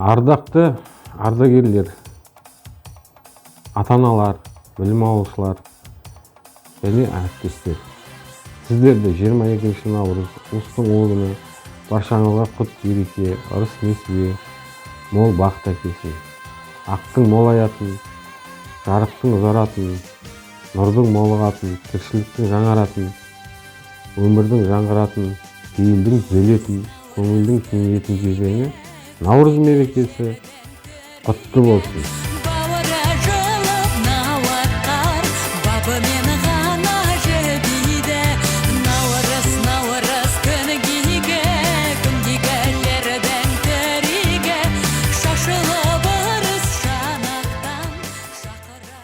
Ардақты ардагерлер, ата-аналар, білім алушылар және әріптестер. Сіздерді 22 наурыз ұлыстың ұлы күні баршаңызға құт береке, ырыс несібе, мол бақыт әкелсін. Ақтың молаятын, жарықтың ұзаратын, нұрдың молығатын, тіршіліктің жаңаратын, өмірдің жаңғыратын, пейілдің түзелетін, көңілдің кеңейетін кезеңі Наурыз мерекесі құтты болсын.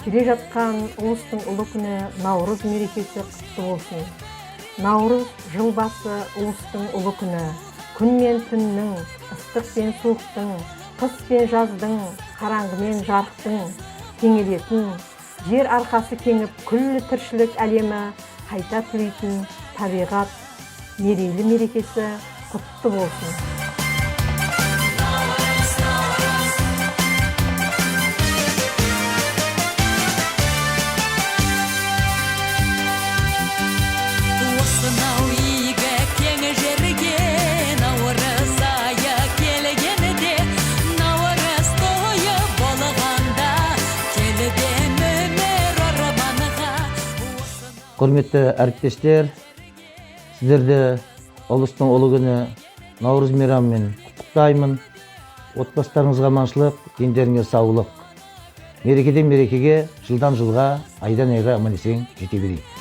Келе жатқан ұлыстың ұлы күні Наурыз мерекесі құтты болсын. Наурыз жыл басы ұлыстың ұлы күні. Күн мен түннің, ыстық пен суықтың, қыс пен жаздың, қараңғы мен жарықтың теңелетін, жер арқасы кеңіп, күллі тіршілік әлемі қайта түлейтін табиғат мерейлі мерекесі құтты болсын. Құрметті әріптестер, сіздерді ұлыстың ұлы күні Наурыз мейрамымен құттықтаймын. Отбасыларыңызға аманшылық, дендеріңе саулық. Мерекеден мерекеге, жылдан жылға, айдан айға аман есен жете берейік.